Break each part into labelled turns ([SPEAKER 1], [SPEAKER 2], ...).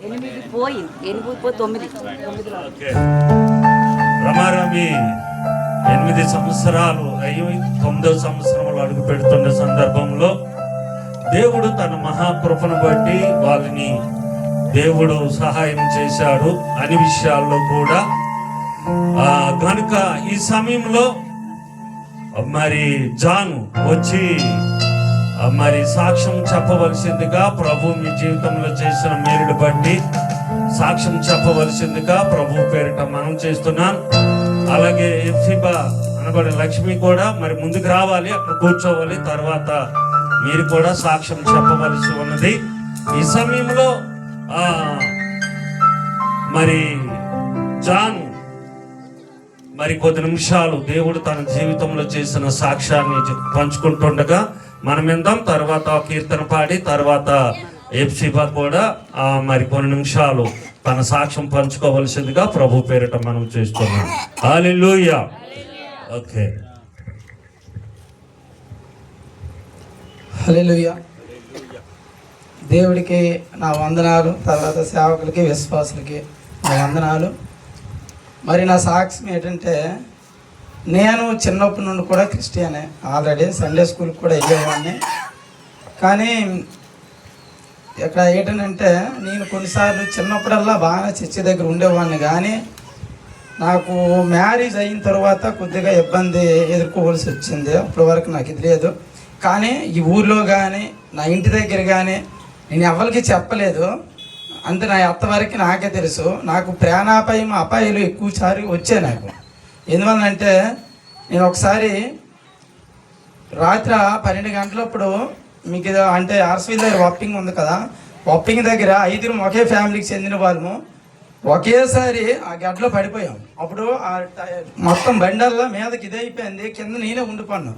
[SPEAKER 1] 8 పోయి 9
[SPEAKER 2] రమారమి 8 సంవత్సరాలు అయ్యి 9వ సంవత్సరంలో అడుగు పెడుతున్న సందర్భంలో దేవుడు తన మహాకృపను బట్టి వాళ్ళని దేవుడు సహాయం చేశాడు అన్ని విషయాల్లో కూడా. కనుక ఈ సమయంలో మరి జాను వచ్చి మరి సాక్ష్యం చెప్పవలసిందిగా, ప్రభు మీ జీవితంలో చేసిన మేలుడు బట్టి సాక్ష్యం చెప్పవలసిందిగా ప్రభు పేరిట మనం చేస్తున్నాం. అలాగే ఎఫ్సిబా అనబడే లక్ష్మి కూడా మరి ముందుకు రావాలి, అక్కడ కూర్చోవాలి. తర్వాత మీరు కూడా సాక్ష్యం చెప్పవలసి ఉన్నది. ఈ సమయంలో మరి జాను మరి కొద్ది నిమిషాలు దేవుడు తన జీవితంలో చేసిన సాక్ష్యాన్ని పంచుకుంటుండగా మనం విందాం. తర్వాత కీర్తన పాడి తర్వాత ఎఫ్సిబా కూడా మరి కొన్ని నిమిషాలు తన సాక్ష్యం పంచుకోవలసిందిగా ప్రభు పేరిట మనం చేస్తున్నాం. హల్లెలూయా. ఓకే,
[SPEAKER 3] హల్లెలూయా. దేవుడికి నా వందనాలు, తర్వాత సేవకులకి విశ్వాసులకి నా వందనాలు. మరి నా సాక్ష్యం ఏంటంటే, నేను చిన్నప్పటి నుండి కూడా క్రిస్టియనే. ఆల్రెడీ సండే స్కూల్కి కూడా వెళ్ళేవాడిని. కానీ ఇక్కడ ఏంటంటే, నేను కొన్నిసార్లు చిన్నప్పుడల్లా బాగా చర్చి దగ్గర ఉండేవాడిని. కానీ నాకు మ్యారేజ్ అయిన తర్వాత కొద్దిగా ఇబ్బంది ఎదుర్కోవాల్సి వచ్చింది. అప్పటి వరకు నాకు ఇది లేదు. కానీ ఈ ఊర్లో కానీ నా ఇంటి దగ్గర కానీ నేను ఎవరికి చెప్పలేదు. అంతే, నా అత్త వరకు నాకే తెలుసు. నాకు ప్రాణాపాయం అపాయాలు ఎక్కువసారి వచ్చాయి నాకు. ఎందువల్లంటే, నేను ఒకసారి రాత్రి 12 గంటలప్పుడు మీకు అంటే ఆర్సీవీ దగ్గర వప్పింగ్ ఉంది కదా, వప్పింగ్ దగ్గర 5 ఒకే ఫ్యామిలీకి చెందిన వాళ్ళము ఒకేసారి ఆ గడ్డలో పడిపోయాం. అప్పుడు మొత్తం బండల్లో మీదకి ఇదైపోయింది. కింద నేనే ఉండిపోయాను.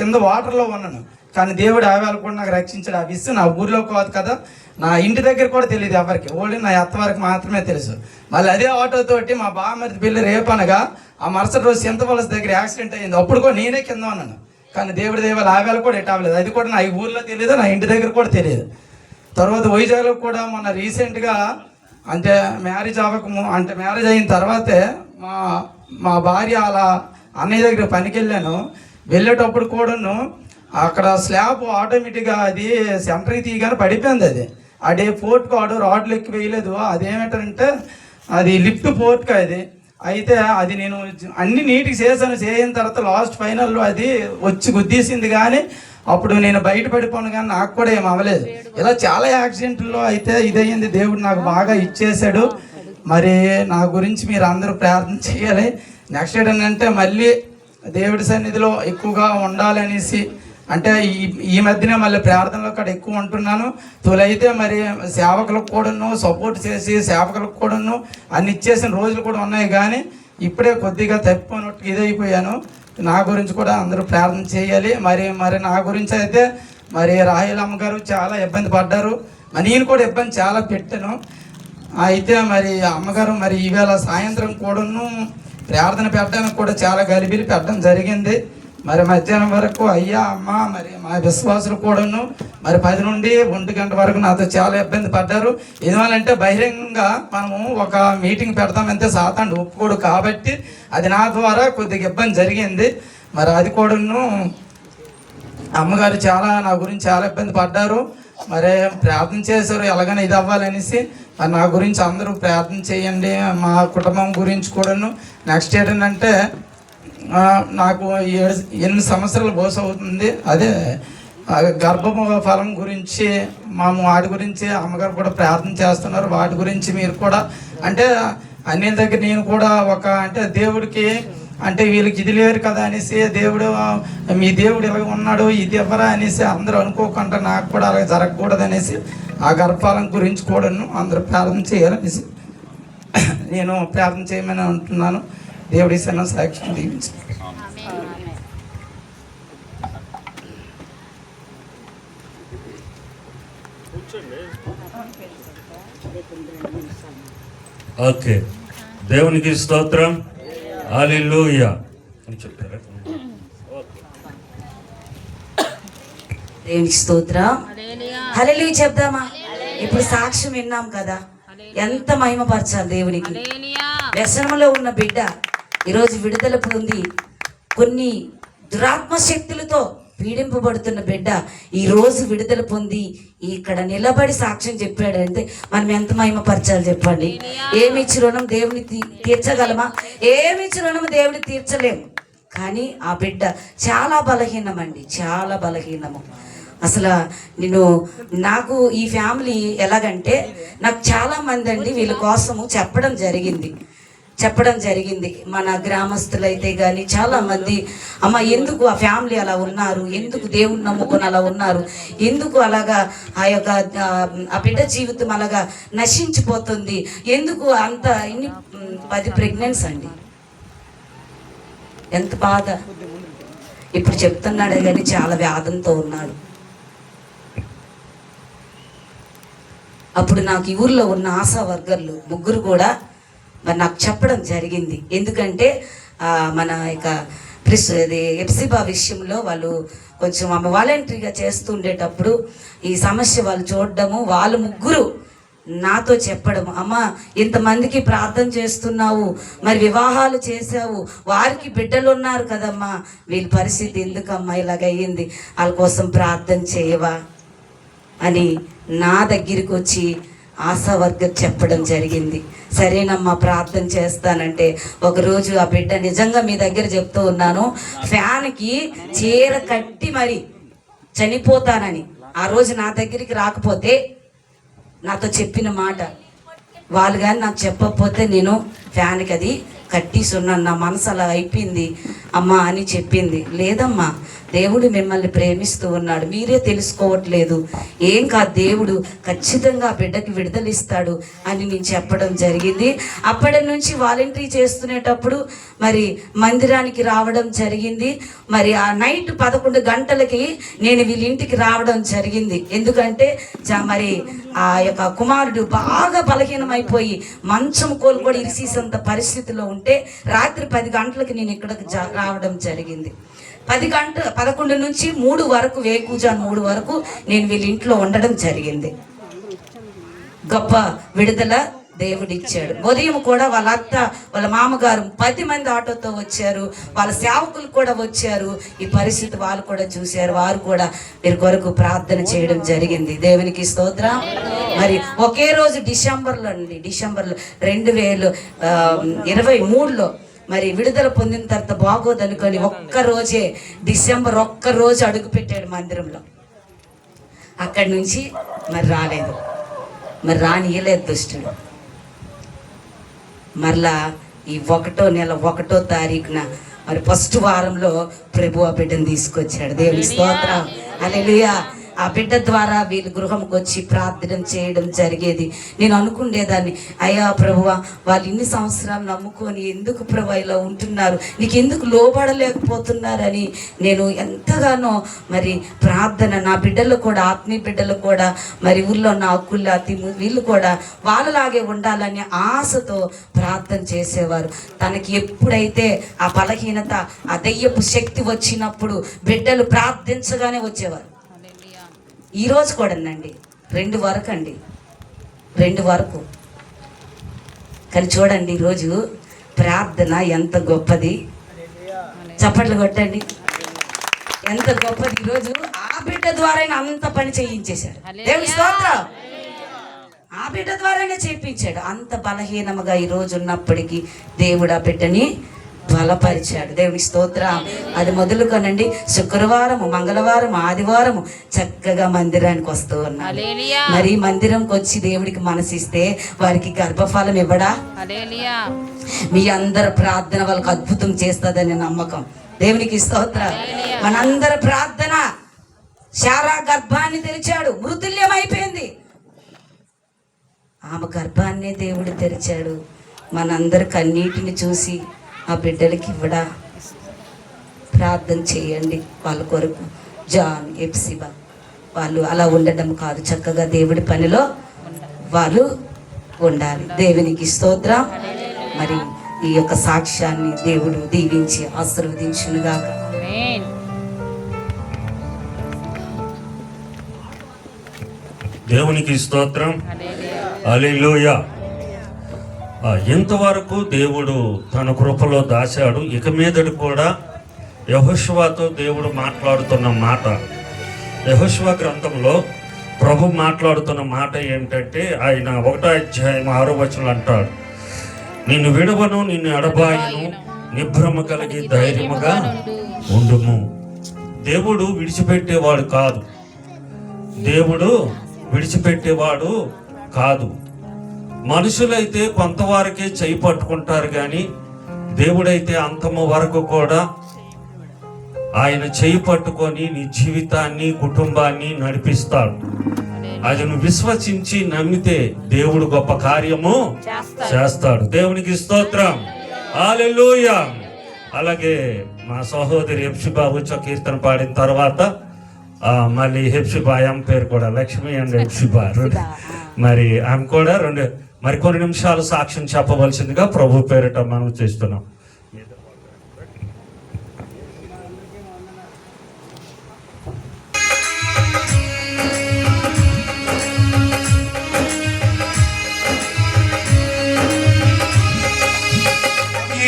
[SPEAKER 3] కింద వాటర్లో ఉన్నాను. కానీ దేవుడు ఆవేళ కూడా నాకు రక్షించాడు. ఆ విషయం నా ఊర్లో కాదు కదా, నా ఇంటి దగ్గర కూడా తెలియదు ఎవరికి. ఓన్లీ నా అత్త వరకు మాత్రమే తెలుసు. మళ్ళీ అదే ఆటోతోటి మా బామ్మది పెళ్ళి రేపనగా ఆ మరుసటి రోజు చింతవలస దగ్గర యాక్సిడెంట్ అయ్యింది. అప్పుడు కూడా నేనే కింద ఉన్నాను. కానీ దేవుడి దేవాలు ఆవేళ కూడా ఎట్ అవ్వలేదు. అది కూడా నా ఈ ఊర్లో తెలియదు, నా ఇంటి దగ్గర కూడా తెలియదు. తర్వాత వైజాగ్లో కూడా మొన్న రీసెంట్గా అంటే మ్యారేజ్ అయిన తర్వాతే మా భార్య అలా అన్నయ్య దగ్గర పనికి వెళ్ళాను. వెళ్ళేటప్పుడు కూడాను అక్కడ స్లాబ్ ఆటోమేటిక్గా అది సెంటర్కి తీయగానే పడిపోయింది. అది పోర్ట్కు ఆడు రాడ్లు ఎక్కి వేయలేదు. అదేమిటంటే అది లిఫ్ట్ పోర్ట్కి అది. అయితే అది నేను అన్ని నీటికి చేసిన తర్వాత లాస్ట్ ఫైనల్లో అది వచ్చి గుద్దీసింది. కానీ అప్పుడు నేను బయట పడిపోను, కానీ నాకు కూడా ఏం అవ్వలేదు. ఇలా చాలా యాక్సిడెంట్లో అయితే ఇదయ్యింది. దేవుడు నాకు బాగా ఇచ్చేసాడు. మరి నా గురించి మీరు అందరూ ప్రార్థన చేయాలి. నెక్స్ట్ ఏంటంటే, మళ్ళీ దేవుడి సన్నిధిలో ఎక్కువగా ఉండాలనేసి అంటే ఈ మధ్యనే మళ్ళీ ప్రార్థనలో కూడా ఎక్కువ ఉంటున్నాను. తొలైతే మరి సేవకులకు కూడాను సపోర్ట్ చేసి సేవకులకు కూడాను అన్ని ఇచ్చేసిన రోజులు కూడా ఉన్నాయి. కానీ ఇప్పుడే కొద్దిగా తప్పిపోయినట్టు ఇదైపోయాను. నా గురించి కూడా అందరూ ప్రార్థన చేయాలి. మరి నా గురించి అయితే మరి రాహేలమ్మ గారు చాలా ఇబ్బంది పడ్డారు. నేను కూడా ఇబ్బంది చాలా పెట్టాను. అయితే మరి అమ్మగారు మరి ఈవేళ సాయంత్రం కూడాను ప్రార్థన పెట్టడానికి కూడా చాలా గలిబిలి పెట్టడం జరిగింది. మరి మధ్యాహ్నం వరకు అయ్యా అమ్మ మరి మా విశ్వాసులు కూడాను మరి 10 నుండి 1 గంట వరకు నాతో చాలా ఇబ్బంది పడ్డారు. ఎందువల్లంటే బహిరంగంగా మనము ఒక మీటింగ్ పెడతామంటే సాతాను ఒప్పుకోడు. కాబట్టి అది నా ద్వారా కొద్దిగా ఇబ్బంది జరిగింది. మరి అది కూడాను అమ్మగారు చాలా నా గురించి చాలా ఇబ్బంది పడ్డారు. మరి ప్రార్థన చేశారు ఎలాగైనా ఇది అవ్వాలనేసి. మరి నా గురించి అందరూ ప్రార్థన చేయండి, మా కుటుంబం గురించి కూడాను. నెక్స్ట్ ఏంటంటే, నాకు 8 సంవత్సరాల బోసు అవుతుంది. అదే గర్భ ఫలం గురించి వాటి గురించి అమ్మగారు కూడా ప్రార్థన చేస్తున్నారు. వాటి గురించి మీరు కూడా అంటే అన్ని దగ్గర నేను కూడా అంటే దేవుడికి అంటే వీళ్ళకి ఇది లేరు కదా అనేసి దేవుడు మీ దేవుడు ఇలాగ ఉన్నాడు ఇది ఎవరా అనేసి అందరూ అనుకోకుండా నాకు కూడా అలాగే జరగకూడదు అనేసి ఆ గర్భఫలం గురించి కూడాను అందరూ ప్రార్థన చేయాలనేసి నేను ప్రార్థన చేయమని అంటున్నాను. దేవుడి సన్న సాక్ష్యం దీవించి.
[SPEAKER 2] ఓకే, దేవునికి స్తోత్రం. హల్లెలూయా.
[SPEAKER 1] దేవునికి స్తోత్రం. హల్లెలూయా చెప్దామా?
[SPEAKER 4] ఇప్పుడు సాక్ష్యం విన్నాం కదా, ఎంత మహిమపరచాలి దేవునికి. వ్యసనంలో ఉన్న బిడ్డ ఈరోజు విడుదల పొంది, కొన్ని దురాత్మ శక్తులతో పీడింపబడుతున్న బిడ్డ ఈ రోజు విడుదల పొంది ఇక్కడ నిలబడి సాక్ష్యం చెప్పాడంటే మనం ఎంత మహిమపరచాలి చెప్పండి. ఏమిచ్చి రుణం దేవుని తీర్చగలమా? ఏమిచ్చి రుణం దేవుని తీర్చలేము. కానీ ఆ బిడ్డ చాలా బలహీనమండి, చాలా బలహీనము. అసలు నాకు ఈ ఫ్యామిలీ ఎలాగంటే, నాకు చాలా మంది అండి వీళ్ళ కోసము చెప్పడం జరిగింది. మన గ్రామస్తులైతే కానీ చాలా మంది, అమ్మ ఎందుకు ఆ ఫ్యామిలీ అలా ఉన్నారు, ఎందుకు దేవుని నమ్ముకొని అలా ఉన్నారు, ఎందుకు అలాగా ఆ బిడ్డ జీవితం అలాగా నశించిపోతుంది, ఎందుకు అంత 10 ప్రెగ్నెన్స్ అండి. ఎంత బాధ. ఇప్పుడు చెప్తున్నాడే కానీ చాలా వ్యాధంతో ఉన్నాడు. అప్పుడు నాకు ఈ ఊర్లో ఉన్న ఆశా వర్కర్లు 3 కూడా మరి నాకు చెప్పడం జరిగింది. ఎందుకంటే మన ఇక ఎప్సిబా విషయంలో వాళ్ళు కొంచెం ఆమె వాలంటరీగా చేస్తూ ఉండేటప్పుడు ఈ సమస్య వాళ్ళు చూడడము, వాళ్ళు 3 నాతో చెప్పడం, అమ్మ ఇంతమందికి ప్రార్థన చేస్తున్నావు, మరి వివాహాలు చేసావు, వారికి బిడ్డలు ఉన్నారు కదమ్మా, వీళ్ళ పరిస్థితి ఎందుకమ్మా ఇలాగయ్యింది, వాళ్ళ కోసం ప్రార్థన చేయవా అని నా దగ్గరికి వచ్చి ఆశా వర్గర్ చెప్పడం జరిగింది. సరేనమ్మా ప్రార్థన చేస్తానంటే, ఒకరోజు ఆ బిడ్డ నిజంగా మీ దగ్గర చెప్తూ ఉన్నాను, ఫ్యాన్కి చీర కట్టి మరి చనిపోతానని ఆ రోజు నా దగ్గరికి రాకపోతే నాతో చెప్పిన మాట, వాళ్ళు కానీ నాకు చెప్పకపోతే నేను ఫ్యాన్కి అది కట్టేసి ఉన్నాను, నా మనసు అలా అయిపోయింది అమ్మా అని చెప్పింది. లేదమ్మా, దేవుడు మిమ్మల్ని ప్రేమిస్తూ ఉన్నాడు, మీరే తెలుసుకోవట్లేదు, ఏం కాదు, దేవుడు ఖచ్చితంగా బిడ్డకి విడుదలిస్తాడు అని నేను చెప్పడం జరిగింది. అప్పటి నుంచి వాలంటరీ చేస్తునేటప్పుడు మరి మందిరానికి రావడం జరిగింది. మరి ఆ నైట్ 11 గంటలకి నేను వీళ్ళ ఇంటికి రావడం జరిగింది. ఎందుకంటే మరి ఆ యొక్క కుమారుడు బాగా బలహీనమైపోయి మంచం కోలు కూడా ఇరిసేంత పరిస్థితిలో ఉంటే రాత్రి 10 గంటలకి నేను ఇక్కడికి రావడం జరిగింది. 11 నుంచి 3 వరకు, వేకుజాన్ 3 వరకు నేను వీళ్ళ ఇంట్లో ఉండడం జరిగింది. గొప్ప విడుదల దేవుడిచ్చాడు. ఉదయం కూడా వాళ్ళ అత్త, వాళ్ళ మామగారు 10 మంది ఆటోతో వచ్చారు, వాళ్ళ సేవకులు కూడా వచ్చారు. ఈ పరిస్థితి వాళ్ళు కూడా చూశారు, వారు కూడా వీరి కొరకు ప్రార్థన చేయడం జరిగింది. దేవునికి స్తోత్రం. మరి ఒకే రోజు డిసెంబర్లో 2023లో మరి విడుదల పొందిన తర్వాత బాగోదనుకొని ఒక్కరోజే డిసెంబర్ 1 రోజు అడుగు పెట్టాడు మందిరంలో. అక్కడి నుంచి మరి రాలేదు, మరి రానియలేదు దుష్టుడు. మరలా ఈ 1వ నెల 1వ తారీఖున మరి ఫస్ట్ వారంలో ప్రభు ఆ బిడ్డను తీసుకొచ్చాడు. దేవుని స్తోత్రం, హల్లెలూయా. ఆ బిడ్డ ద్వారా వీళ్ళు గృహంకి వచ్చి ప్రార్థన చేయడం జరిగేది. నేను అనుకునేదాన్ని, అయ్యా ప్రభువా, వాళ్ళు ఇన్ని సంవత్సరాలు నమ్ముకొని ఎందుకు ప్రభు ఇలా ఉంటున్నారు, నీకు ఎందుకు లోబడలేకపోతున్నారని నేను ఎంతగానో మరి ప్రార్థన, నా బిడ్డలు కూడా, ఆత్మీయ బిడ్డలు కూడా, మరి ఊళ్ళో ఉన్న అక్కుల వీళ్ళు కూడా వాళ్ళలాగే ఉండాలని ఆశతో ప్రార్థన చేసేవారు. తనకి ఎప్పుడైతే ఆ బలహీనత, ఆ దెయ్యపు శక్తి వచ్చినప్పుడు బిడ్డలు ప్రార్థించగానే వచ్చేవారు. ఈరోజు కూడా అండి 2 వరకు అండి, 2 వరకు. కానీ చూడండి ఈరోజు ప్రార్థన ఎంత గొప్పది, చప్పట్లు కొట్టండి, ఎంత గొప్పది. ఈరోజు ఆ బిడ్డ ద్వారానే అంత పని చేయించేశాడు. దేవుని స్తోత్రం. ఆ బిడ్డ ద్వారానే చేయించాడు. అంత బలహీనముగా ఈరోజు ఉన్నప్పటికీ దేవుడు ఆ బిడ్డని బలపరిచాడు. దేవుని స్తోత్రం. అది మొదలుకొనండి శుక్రవారం, మంగళవారం, ఆదివారం చక్కగా మందిరానికి వస్తూ ఉన్నారు. మరి మందిరంకి వచ్చి దేవుడికి మనసిస్తే వారికి గర్భఫలం ఇవ్వడా? మీ అందరి ప్రార్థన వాళ్ళకి అద్భుతం చేస్తుందని నమ్మకం. దేవునికి స్తోత్రం. మనందరి ప్రార్థన శారా గర్భాన్ని తెరిచాడు, మృతుల్యమైపోయింది, ఆమె గర్భాన్నే దేవుడు తెరిచాడు. మనందరి కన్నీటిని చూసి ఆ బిడ్డలకి ఇవ్వడా? ప్రార్థన చేయండి వాళ్ళ కొరకు. జాన్, ఎప్సిబా వాళ్ళు అలా ఉండడం కాదు, చక్కగా దేవుడి పనిలో వాళ్ళు ఉండాలి. దేవునికి స్తోత్రం. మరి ఈ యొక్క సాక్ష్యాన్ని దేవుడు దీవించి ఆశీర్వదించునుగాక.
[SPEAKER 2] దేవునికి స్తోత్రం. హల్లెలూయా. ఇంతవరకు దేవుడు తన కృపలో దాచాడు. ఇక మీదటి కూడా యెహోషువతో దేవుడు మాట్లాడుతున్న మాట, యెహోషువ గ్రంథంలో ప్రభు మాట్లాడుతున్న మాట ఏంటంటే, ఆయన 1వ అధ్యాయం 6వ వచనం అంటాడు, నిన్ను విడవను, నిన్ను ఎడబాయను, నిభ్రమ కలిగి ధైర్యముగా ఉండుము. దేవుడు విడిచిపెట్టేవాడు కాదు. దేవుడు విడిచిపెట్టేవాడు కాదు. మనుషులైతే కొంతవరకే చేయి పట్టుకుంటారు, కానీ దేవుడైతే అంతము వరకు కూడా ఆయన చేయి పట్టుకొని నీ జీవితాన్ని, కుటుంబాన్ని నడిపిస్తాడు. అది నువ్వు విశ్వసించి నమ్మితే దేవుడు గొప్ప కార్యము చేస్తాడు. దేవునికి స్తోత్రం. హల్లెలూయా. అలాగే మా సహోదరి హెప్సిబా వచ్చి కీర్తన పాడిన తర్వాత మళ్ళీ హెప్సిబా ఆమె పేరు కూడా లక్ష్మి అండ్ హెప్సిబా, మరి ఆమె కూడా మరికొన్ని నిమిషాలు సాక్ష్యం చెప్పవలసిందిగా ప్రభు పేరిట మనం చేస్తున్నాం.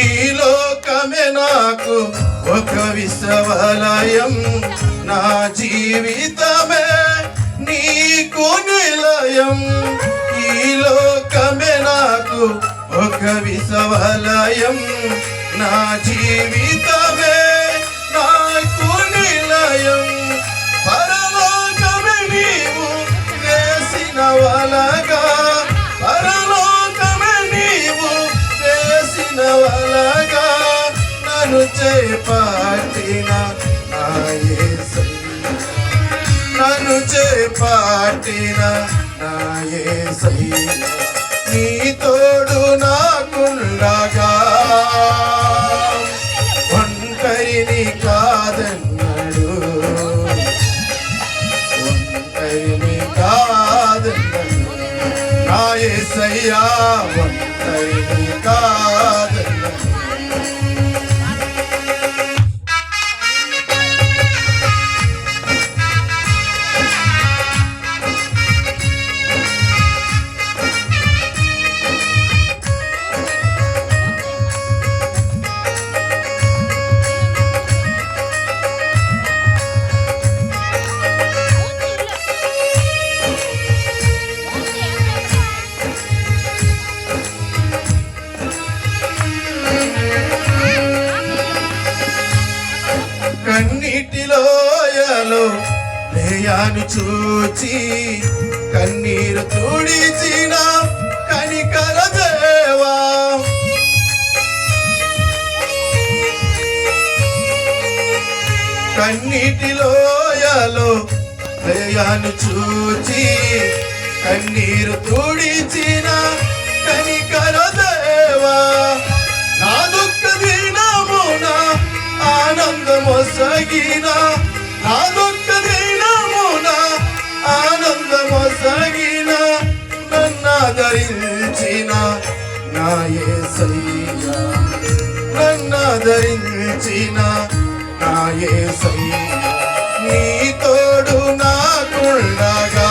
[SPEAKER 5] ఈ లోకమే నాకు ఒక విశ్వలయం, నా జీవితమే నీకు నిలయం. ఈ లోకమే నాకు ఒక విశ్వలయం, నా జీవితమే నాకు నిలయం. పరలోకమే నీవు వేసిన వలగా, పరలోకమే నీవు వేసిన వలగా, నన్ను చేపట్టిన నా యేసయ్యా, నన్ను చేపట్టిన నా యేసయ్యా, నీ తోడు నాకుండగా ఒంటరిని కాదన్నాడు, ఒంటరిని కాదన్నాడు నా యేసయ్యా, ఒంటరిని కాదన్నాడు. కన్నీటిలోయలో లేయాను చూచి కన్నీరు తుడిచిన కనికర దేవా, కన్నీటిలోయలో లేయాను చూచి కన్నీరు తుడిచిన కనికర దేవా, నా దుఃఖ దినమున ఆనందమొసగిన, నా దుఃఖ దినమున ఆనందమొసగిన, నన్నాదరించిన నా యేసయ్యా, నన్నాదరించిన నా యేసయ్యా, నీ తోడు నాకుండగా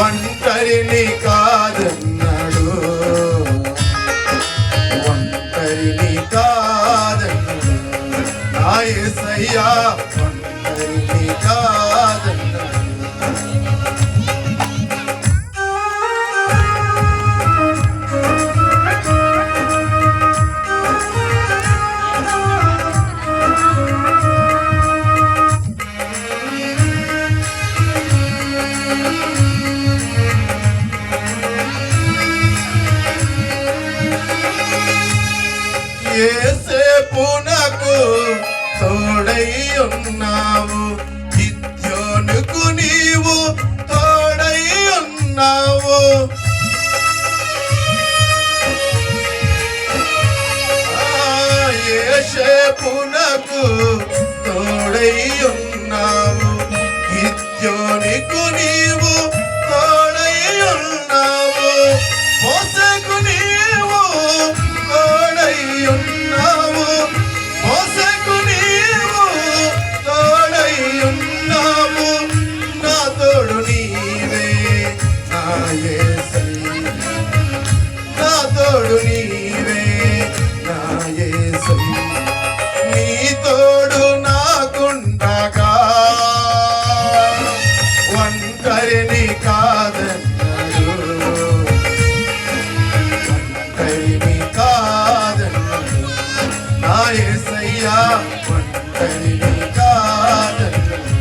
[SPEAKER 5] ఒంటరిని కాదన్నాడు, ఒంటరిని కాదన్నాడు నా యేసయ్యా, ఒంటరిని కాదన్నాడు. యేసేపు నాకు తోడై ఉన్నావు, గిద్యోనుకు నీవు తోడై ఉన్నావు, యేసేపు నాకు తోడై ఉన్నావు, గిద్యోనుకు నీవు తోడై ఉన్నావు, మోసేకు నీవు తోడై ఉన్నావు, మోసేకు నీవు తోడై ఉన్నావు, నా తోడు యేసయ్యా నా తోడు నీవే నా యేసయ్యా నీ తోడు నాకుండగా ఒంటరిని కాదన్నాడు ఒంటరిని కాదన్నాడు నా యేసయ్యా ఒంటరిని కాదన్నాడు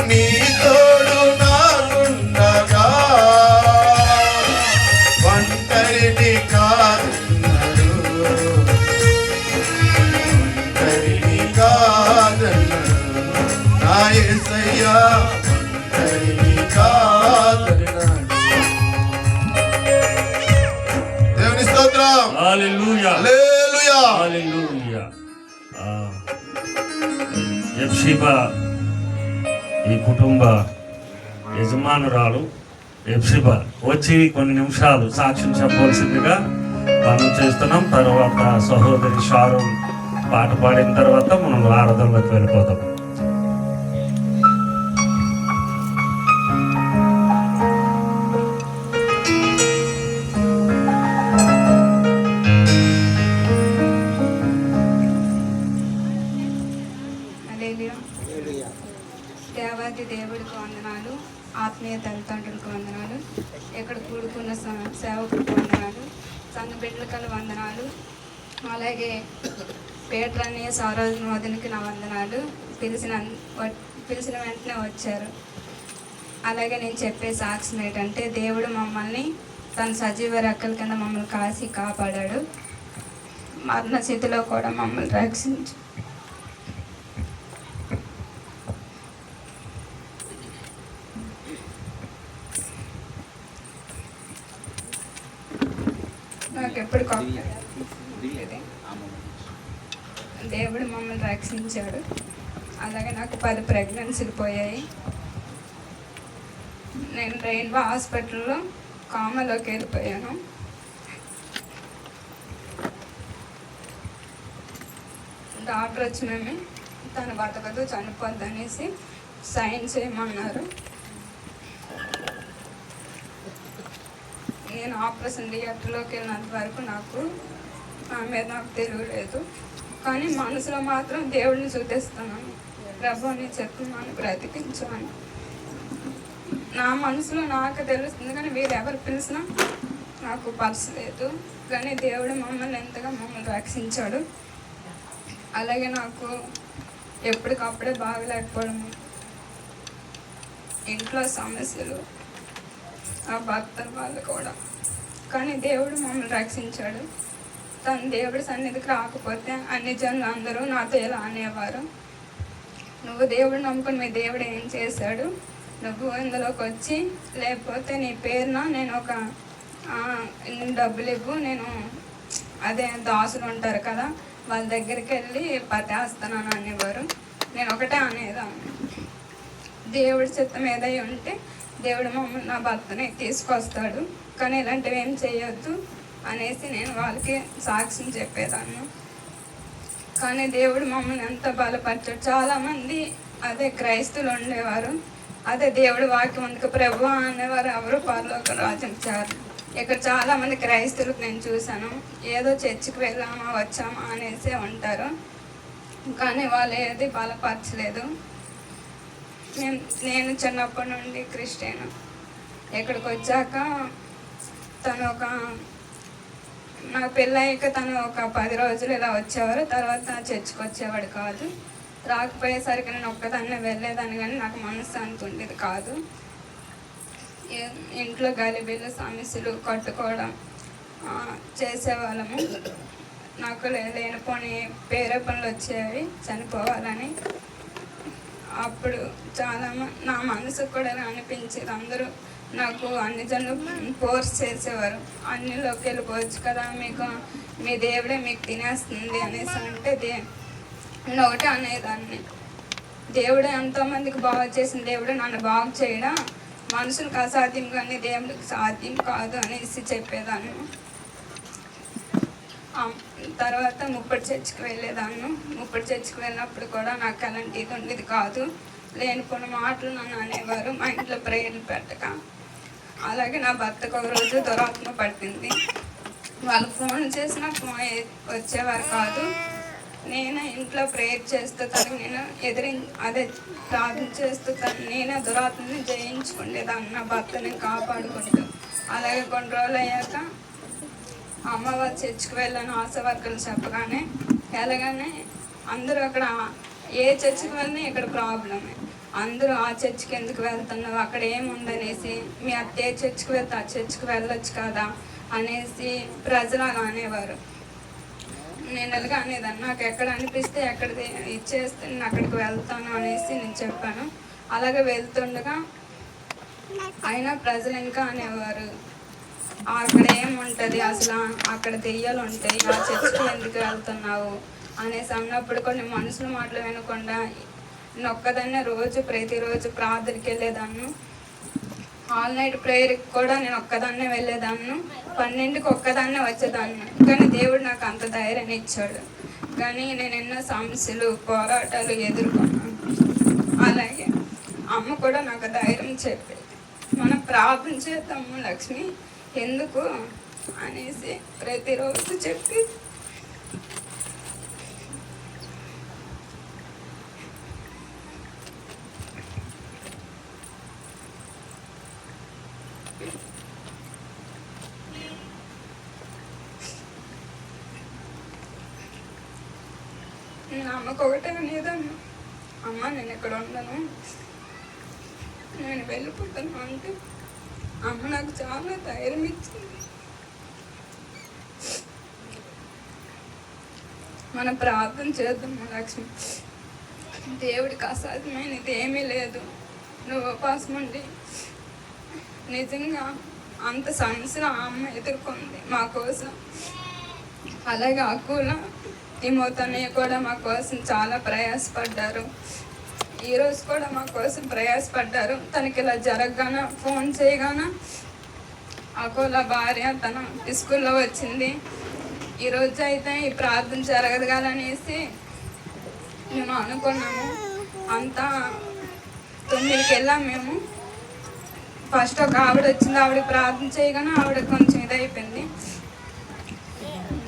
[SPEAKER 5] నీ తోడు నాకుండగా ఒంటరిని కాదన్నాడు ఒంటరిని కాదన్నాడు నా యేసయ్యా ఒంటరిని కాదన్నాడు దేవుని స్తోత్రం
[SPEAKER 2] హల్లెలూయా
[SPEAKER 5] హల్లెలూయా
[SPEAKER 2] హల్లెలూయా. ఎఫ్సిబా ఈ కుటుంబ యజమానురాలు ఎఫ్సిబా వచ్చి కొన్ని నిమిషాలు సాక్ష్యం చెప్పవలసిందిగా మనం చేస్తున్నాం. తర్వాత సహోదరి షారూన్ పాట పాడిన తర్వాత మనం ఆరాధనలోకి వెళ్ళిపోతాం.
[SPEAKER 6] హల్లెలూయా. దేవాది దేవుడికి వందనాలు, ఆత్మీయ తల్లిదండ్రులకు వందనాలు, ఇక్కడ కూడుకున్న సేవకులకు వందనాలు, సంఘ బిడ్డలకు వందనాలు, అలాగే పేట్రన్నయ్య సౌరాజన్ వదినకి నా వందనాలు. పిలిచిన వెంటనే వచ్చారు. అలాగే నేను చెప్పే సాక్ష్యం ఏంటంటే దేవుడు మమ్మల్ని తన సజీవ రెక్కల కింద మమ్మల్ని కాసి కాపాడాడు. మరణ స్థితిలో కూడా మమ్మల్ని రక్షించు. నాకు ఎప్పుడు దేవుడు మమ్మల్ని రక్షించాడు. అలాగే నాకు 10 ప్రెగ్నెన్సీలు పోయాయి. నేను రెయిన్బో హాస్పిటల్లో కామలోకి వెళ్ళిపోయాను. డాక్టర్ వచ్చి మేము తను బతకదు చనిపోద్ది అనేసి సైన్ చేయమన్నారు. నేను ఆపరేషన్ థియేటర్లోకి వెళ్ళినంత వరకు నాకు నా మీద నాకు తెలియలేదు. కానీ మనసులో మాత్రం దేవుడిని చూపిస్తున్నాను, ప్రభు అని చెప్తున్నాను, బ్రతికించాను. నా మనసులో నాకు తెలుస్తుంది, కానీ వీరెవరు పిలిచినా నాకు పల్స్ లేదు. కానీ దేవుడు మమ్మల్ని ఎంతగా మమ్మల్ని రక్షించాడు. అలాగే నాకు ఎప్పటికప్పుడే బాగలేకపోవడము, ఇంట్లో సమస్యలు, ఆ భర్త వాళ్ళు కూడా. కానీ దేవుడు మమ్మల్ని రక్షించాడు. తన దేవుడి సన్నిధికి రాకపోతే అన్ని జనులు అందరూ నాతో ఇలా అనేవారు, నువ్వు దేవుడు నమ్ముకుని మీ దేవుడు ఏం చేశాడు, నువ్వు ఇందులోకి వచ్చి లేకపోతే నీ పేరున నేను ఒక డబ్బులు ఇవ్వు, నేను అదే దాసులు ఉంటారు కదా వాళ్ళ దగ్గరికి వెళ్ళి పతేస్తానని అనేవారు. నేను ఒకటే అనేదాన్ని, దేవుడి చిత్తం ఏదై ఉంటే దేవుడు మమ్మల్ని నా భర్తని తీసుకొస్తాడు, కానీ ఇలాంటివి ఏం చేయొద్దు అనేసి నేను వాళ్ళకి సాక్ష్యం చెప్పేదాన్ని. కానీ దేవుడు మమ్మల్ని ఎంత బలపరిచాడు. చాలామంది అదే క్రైస్తవులు ఉండేవారు, అదే దేవుడు వాక్యం అందుకు ప్రభు అనేవారు ఎవరు పరలోక రాజ్యం చేరు. ఇక్కడ చాలామంది క్రైస్తవులకు నేను చూశాను, ఏదో చర్చికి వెళ్ళామా వచ్చామా అనేసి ఉంటారు, కానీ వాళ్ళు ఏది బలపరచలేదు. నేను చిన్నప్పటి నుండి క్రిస్టియన్. ఇక్కడికి వచ్చాక తను నా పెళ్ళయ్యాక తను ఒక 10 రోజులు ఇలా వచ్చేవారు, తర్వాత చర్చికి వచ్చేవాడు కాదు. రాకపోయేసరికి నేను ఒక్కదాన్నే వెళ్ళేదాన్ని, కానీ నాకు మనశ్శాంతి ఉండేది కాదు. ఇంట్లో గలిబిల్లు సమస్యలు కట్టుకోవడం చేసేవాళ్ళము. నాకు లేనిపోని పేరే పనులు వచ్చేవి చనిపోవాలని. అప్పుడు చాలా నా మనసుకు కూడా అనిపించేది, అందరూ నాకు అన్ని జనులు ఫోర్స్ చేసేవారు, అన్నిలోకి వెళ్ళిపోవచ్చు కదా, మీకు మీ దేవుడే మీకు తినేస్తుంది అనేసి అంటే నేను ఒకటే అనేదాన్ని, దేవుడే ఎంతోమందికి బాగు చేసిన దేవుడు నన్ను బాగు చేయడం మనుషులకు అసాధ్యం కానీ దేవుడికి సాధ్యం కాదు అనేసి చెప్పేదాన్ని. తర్వాత ముప్పటి చర్చికి వెళ్ళేదాన్ని. ముప్పటి చర్చికి వెళ్ళినప్పుడు కూడా నాకు అలాంటి ఇది ఉండేది కాదు. లేనిపోయిన మాటలు నన్ను అనేవారు, మా ఇంట్లో ప్రేయర్లు పెట్టక. అలాగే నా భర్తకు ఒక రోజు దురాత్మ పట్టింది. వాళ్ళు ఫోన్ చేసినా వచ్చేవారు కాదు. నేను ఇంట్లో ప్రేయర్ చేస్తూ తనకి నేను ప్రార్థన చేస్తూ నేనే దురాత్మని జయించుకునేదాన్ని, నా భర్తని కాపాడుకుంటూ. అలాగే కొన్ని రోజులు అయ్యాక అమ్మవారి చర్చికి వెళ్ళాను. ఆశా వర్కర్లు చెప్పగానే ఎలాగానే అందరూ అక్కడ ఏ చర్చికి వెళ్ళినా ఇక్కడ ప్రాబ్లమే. అందరూ ఆ చర్చికి ఎందుకు వెళ్తున్నావు, అక్కడ ఏముందనేసి, మీ అత్త ఏ చర్చికి వెళ్తే ఆ చర్చికి వెళ్ళొచ్చు కదా అనేసి ప్రజలు అలా అనేవారు. నేను ఎలాగ అనేదాన్ని, నాకు ఎక్కడ అనిపిస్తే ఎక్కడ ఇచ్చేస్తే నేను అక్కడికి వెళ్తాను అనేసి నేను చెప్పాను. అలాగే వెళ్తుండగా అయినా ప్రజలు ఇంకా అనేవారు, అక్కడ ఏముంటుంది అసలు, అక్కడ దెయ్యాలు ఉంటాయి, ఆ చర్చికి ఎందుకు వెళ్తున్నావు అనేసి అన్నప్పుడు కొన్ని మనుషుల మాటలు వినకుండా నేను ఒక్కదాన్నే ప్రతిరోజు ప్రార్థనకి వెళ్ళేదాన్ని. ఆల్ నైట్ ప్రేయర్కి కూడా నేను ఒక్కదాన్నే వెళ్ళేదాన్ని. 12కి ఒక్కదాన్నే వచ్చేదాన్ని. కానీ దేవుడు నాకు అంత ధైర్యాన్ని ఇచ్చాడు. కానీ నేను ఎన్నో సమస్యలు పోరాటాలు ఎదుర్కొన్నాను. అలాగే అమ్మ కూడా నాకు ధైర్యం చెప్పేది, మనం ప్రార్థన చేద్దాము లక్ష్మి ఎందుకు అనేసి ప్రతిరోజు చెప్పి నేను అమ్మకు ఒకటే అనేదాన్ని, అమ్మ నేను ఇక్కడ ఉండను, నేను వెళ్ళిపోతాను అంటే అమ్మ నాకు చాలా ధైర్యం ఇచ్చింది. మనం ప్రార్థన చేద్దాము లక్ష్మి, దేవుడికి అసాధ్యమైనది ఏమీ లేదు. నువ్వు ఉపాసం ఉండి నిజంగా అంత సమస్యలు ఆ అమ్మ ఎదుర్కొంది మా కోసం. అలాగే అక్కుల తిమోతన్నయ్య కూడా మా కోసం చాలా ప్రయాసపడ్డారు. ఈరోజు కూడా మా కోసం ప్రయాసపడ్డారు. తనకి ఇలా జరగగానే ఫోన్ చేయగానే అకోల భార్య తన స్కూల్లో వచ్చింది. ఈరోజు అయితే ఈ ప్రార్థన జరగదగాలనేసి మేము అనుకున్నాము. అంతా 9కి వెళ్ళాం మేము. ఫస్ట్ ఒక ఆవిడ వచ్చింది, ఆవిడకి ప్రార్థన చేయగానే ఆవిడ కొంచెం ఇదైపోయింది.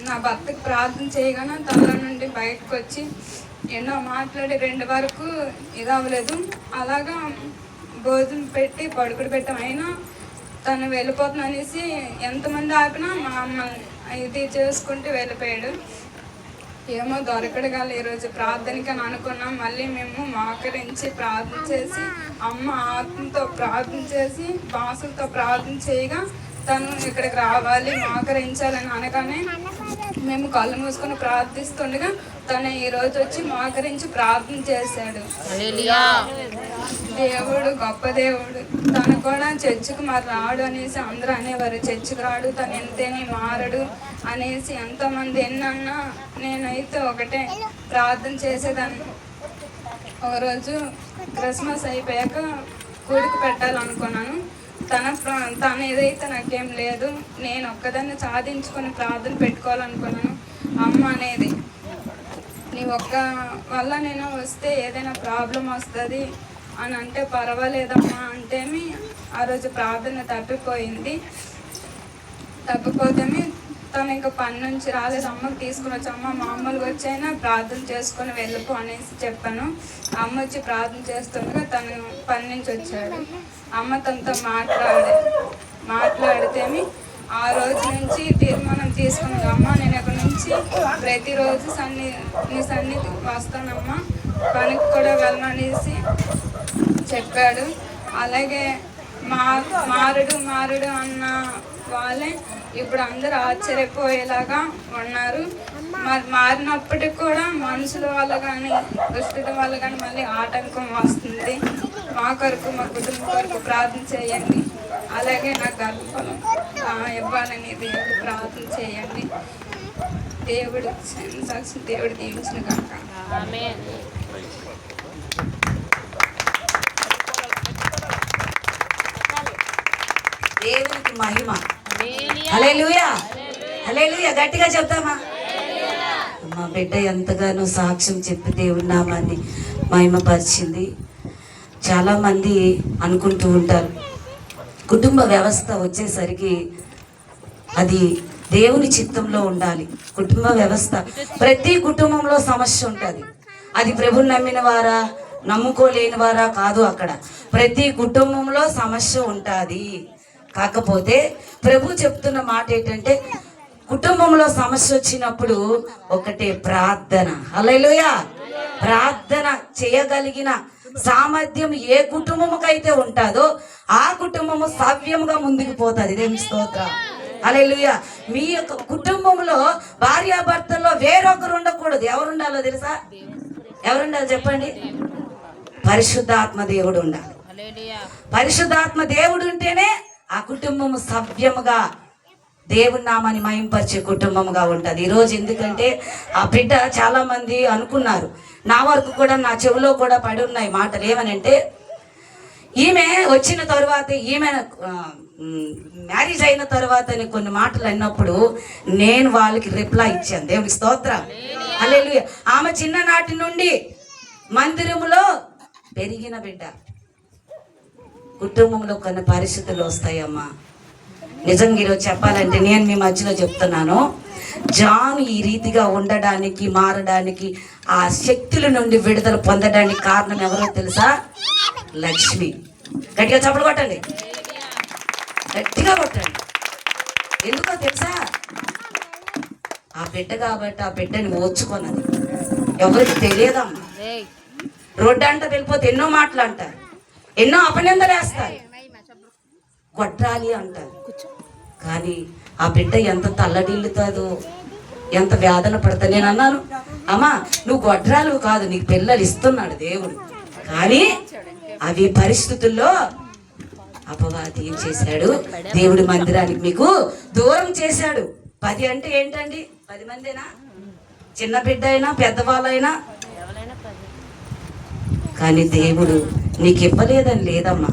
[SPEAKER 6] నా భర్తకి ప్రార్థన చేయగానే తనలో నుండి బయటకు వచ్చి ఎన్నో మాట్లాడి 2 వరకు ఇది అవ్వలేదు. అలాగా భోజనం పెట్టి పడుకుడు పెట్టాం. అయినా తను వెళ్ళిపోతుంది అనేసి ఎంతమంది ఆపినా మా అమ్మ ఇది చేసుకుంటూ వెళ్ళిపోయాడు. ఏమో దొరకడు కాదు ఈరోజు ప్రార్థనకి అని అనుకున్నాం. మళ్ళీ మేము మోకరించి ప్రార్థన చేసి అమ్మ ఆత్మతో ప్రార్థన చేసి భాషలతో ప్రార్థన చేయగా తను ఇక్కడికి రావాలి మోకరించాలని అనగానే మేము కళ్ళు మూసుకొని ప్రార్థిస్తుండగా తను ఈరోజు వచ్చి మోకరించి ప్రార్థన చేశాడు. దేవుడు గొప్ప దేవుడు. తను కూడా చర్చికి మరి రాడు అనేసి అందరూ అనేవారు, చర్చికి రాడు, తను ఎంతేని మారడు అనేసి ఎంతోమంది ఎన్నన్నా నేనైతే ఒకటే ప్రార్థన చేసేదాన్ని. ఒకరోజు క్రిస్మస్ అయిపోయాక కూడికి పెట్టాలనుకున్నాను. తన ఏదైతే నాకేం లేదు, నేను ఒక్కదాన్ని సాధించుకొని ప్రార్థన పెట్టుకోవాలనుకున్నాను. అమ్మ అనేది నీ ఒక్క వల్ల నేను వస్తే ఏదైనా ప్రాబ్లం వస్తుంది అని అంటే పర్వాలేదమ్మా అంటేమి ఆ రోజు ప్రార్థన తప్పిపోయింది. తప్పిపోతేమి తను ఇంకా పని నుంచి రాలేదు. అమ్మకి తీసుకుని వచ్చి అమ్మ మామూలుగా వచ్చైనా ప్రార్థన చేసుకొని వెళ్ళిపో అనేసి చెప్పాను. అమ్మ వచ్చి ప్రార్థన చేస్తుండగా తను పని నుంచి వచ్చాడు. అమ్మ తనతో మాట్లాడితేమి ఆ రోజు నుంచి తీర్మానం తీసుకుని, అమ్మ నేను ఇక్కడ నుంచి ప్రతిరోజు నీ సన్నిధి వస్తానమ్మా, పనికి కూడా వెళ్ళనేసి చెప్పాడు. అలాగే మారుడు అన్న వాళ్ళే ఇప్పుడు అందరూ ఆశ్చర్యపోయేలాగా ఉన్నారు. మరి మారినప్పటికి కూడా మనుషుల వల్ల కానీ దుష్టుల వల్ల కానీ మళ్ళీ ఆటంకం వస్తుంది. మా కొరకు మా కుటుంబం కొరకు ప్రార్థన చేయండి. అలాగే నాకు గర్భఫలం ఇవ్వాలని దేవుడు ప్రార్థన చేయండి. దేవుడు సాక్షి దేవుడు దీవించిన కాక.
[SPEAKER 4] దేవునికి మహిమ. హల్లెలూయా హల్లెలూయా. గట్టిగా చెప్తామా. మా బిడ్డ ఎంతగానో సాక్ష్యం చెప్పి దేవుడి నామాన్ని మహిమపరిచింది. చాలామంది అనుకుంటూ ఉంటారు, కుటుంబ వ్యవస్థ వచ్చేసరికి అది దేవుని చిత్తంలో ఉండాలి. కుటుంబ వ్యవస్థ, ప్రతి కుటుంబంలో సమస్య ఉంటుంది. అది ప్రభుని నమ్మిన వారా నమ్ముకోలేని వారా కాదు, అక్కడ ప్రతి కుటుంబంలో సమస్య ఉంటుంది. కాకపోతే ప్రభు చెప్తున్న మాట ఏంటంటే, కుటుంబంలో సమస్య వచ్చినప్పుడు ఒకటే ప్రార్థన. హల్లెలూయా. ప్రార్థన చేయగలిగిన సామర్థ్యం ఏ కుటుంబముకైతే ఉంటుందో ఆ కుటుంబము సవ్యముగా ముందుకు పోతుంది. దేవుని స్తోత్రం. హల్లెలూయా. మీ యొక్క కుటుంబంలో భార్యాభర్తల్లో వేరొకరు ఉండకూడదు. ఎవరు ఉండాలో తెలుసా? ఎవరుండాలి చెప్పండి? పరిశుద్ధాత్మ దేవుడు ఉండాలి. పరిశుద్ధాత్మ దేవుడు ఉంటేనే ఆ కుటుంబము సవ్యముగా దేవుని నామాన్ని మహింపరిచే కుటుంబముగా ఉంటుంది. ఈరోజు ఎందుకంటే ఆ బిడ్డ చాలా మంది అనుకున్నారు, నా వరకు కూడా నా చెవిలో కూడా పడి ఉన్నాయి మాటలు. ఏమనంటే, ఈమె వచ్చిన తర్వాత, ఈమె మ్యారేజ్ అయిన తర్వాత కొన్ని మాటలు అన్నప్పుడు నేను వాళ్ళకి రిప్లై ఇచ్చాను. దేవునికి స్తోత్రం. హల్లెలూయా. ఆమె చిన్ననాటి నుండి మందిరములో పెరిగిన బిడ్డ. కుటుంబంలో కొన్ని పరిస్థితులు వస్తాయమ్మా. నిజంగా ఈరోజు చెప్పాలంటే నేను మీ మధ్యలో చెప్తున్నాను, జాన్ ఈ రీతిగా ఉండడానికి, మారడానికి, ఆ శక్తుల నుండి విడుదల పొందడానికి కారణం ఎవరో తెలుసా? లక్ష్మి. గట్టిగా చప్పలు కొట్టండి, గట్టిగా కొట్టండి. ఎందుకో తెలుసా? ఆ బిడ్డ కాబట్టి ఆ బిడ్డని ఓర్చుకోనది. ఎవరికి తెలియదమ్మా. రోడ్డు అంట వెళ్ళిపోతే ఎన్నో మాటలు అంటారు, ఎన్నో అపనిందలు వేస్తారు, కొట్టాలి అంటారు. కానీ ఆ బిడ్డ ఎంత తల్లడిల్లుతుందో, ఎంత వేదన పడతా. నేను అన్నాను, అమ్మా నువ్వు గొడ్రాలు కాదు, నీకు పిల్లలు ఇస్తున్నాడు దేవుడు. కానీ అవి పరిస్థితుల్లో అపవాది ఏం చేశాడు? దేవుడి మందిరానికి మీకు దూరం చేశాడు. 10 అంటే ఏంటండి? 10 మందేనా? చిన్న బిడ్డ అయినా పెద్దవాళ్ళైనా. కానీ దేవుడు నీకు ఇవ్వలేదని లేదమ్మా.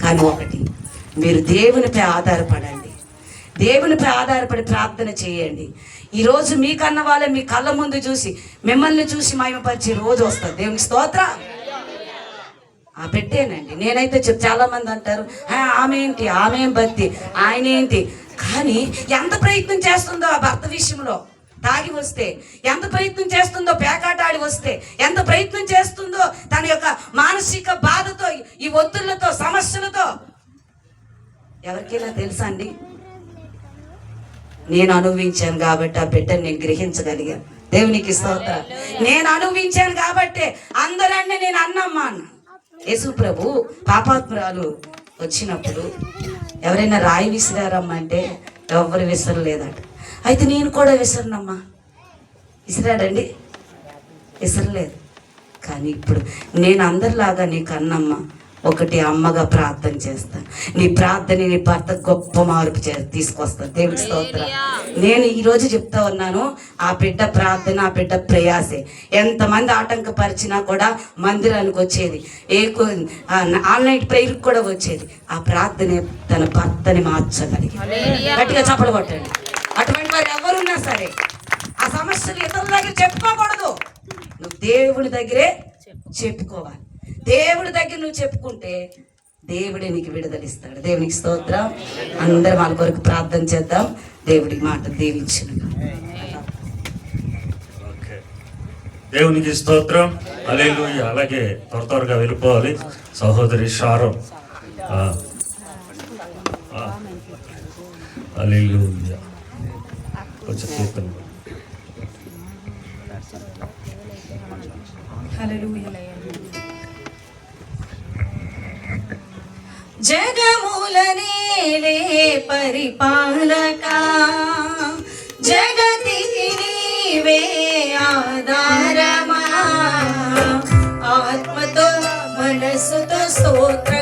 [SPEAKER 4] కానీ ఒకటి, మీరు దేవునిపై ఆధారపడండి. దేవునిపై ఆధారపడి ప్రార్థన చేయండి. ఈరోజు మీకన్న వాళ్ళే మీ కళ్ళ ముందు చూసి మిమ్మల్ని చూసి మహిమపరిచే రోజు వస్తుంది. దేవునికి స్తోత్రం. ఆ పెట్టేనండి. నేనైతే చాలా మంది అంటారు, ఆమె ఏంటి, ఆమె ఏం భక్తి, ఆయన ఏంటి. కానీ ఎంత ప్రయత్నం చేస్తుందో ఆ భర్త విషయంలో, తాగి వస్తే ఎంత ప్రయత్నం చేస్తుందో, పేకాటాడి వస్తే ఎంత ప్రయత్నం చేస్తుందో, తన యొక్క మానసిక బాధతో, ఈ ఒత్తిళ్లతో, సమస్యలతో. ఎవరికైనా తెలుసా అండి? నేను అనుభవించాను కాబట్టి ఆ బిడ్డను నేను గ్రహించగలిగాను. దేవునికి స్తోత్రం. నేను అనుభవించాను కాబట్టి అందరన్నీ నేను అన్నమ్మా అన్న. యేసు ప్రభు పాపాత్మురాలు వచ్చినప్పుడు ఎవరైనా రాయి విసిరారమ్మా అంటే ఎవరు విసరలేదట. అయితే నేను కూడా విసరనమ్మా. విసిరాడండి? విసరలేదు. కానీ ఇప్పుడు నేను అందరిలాగా నీకు అన్నమ్మా, ఒకటి అమ్మగా ప్రార్థన చేస్తాను. నీ ప్రార్థన నీ భర్త గొప్ప మార్పు తీసుకొస్తాను. దేవుడి స్తోత్రం. నేను ఈరోజు చెప్తా ఉన్నాను, ఆ బిడ్డ ప్రార్థన, ఆ బిడ్డ ప్రయాసే. ఎంతమంది ఆటంకపరిచినా కూడా మందిరానికి వచ్చేది, ఆన్లైన్ ప్రేయర్కి కూడా వచ్చేది. ఆ ప్రార్థనే తన భర్తని మార్చగలిగి. గట్టిగా చప్పలు కొట్టండి. అటువంటి వారు ఎవరున్నా సరే ఆ సమస్యలు ఇతరుల దగ్గర చెప్పుకోకూడదు, నువ్వు దేవుడి దగ్గరే చెప్పుకోవాలి. దేవుడి దగ్గర నువ్వు చెప్పుకుంటే దేవుడే నీకు విడుదలిస్తాడు. దేవునికి స్తోత్రం. అందరం వాళ్ళ కొరకు ప్రార్థన చేద్దాం. దేవుడి మాట దీవించును.
[SPEAKER 2] దేవునికి స్తోత్రం. హల్లెలూయా. అలాగే త్వరగా వెళ్ళిపోవాలి. సహోదరి షారం. హల్లెలూయా. కొంచెం కీర్తన.
[SPEAKER 4] జగములనేలే పరిపాలక, జగతికి నీవే ఆధారమా, ఆత్మతో మనసుతో స్తోత్ర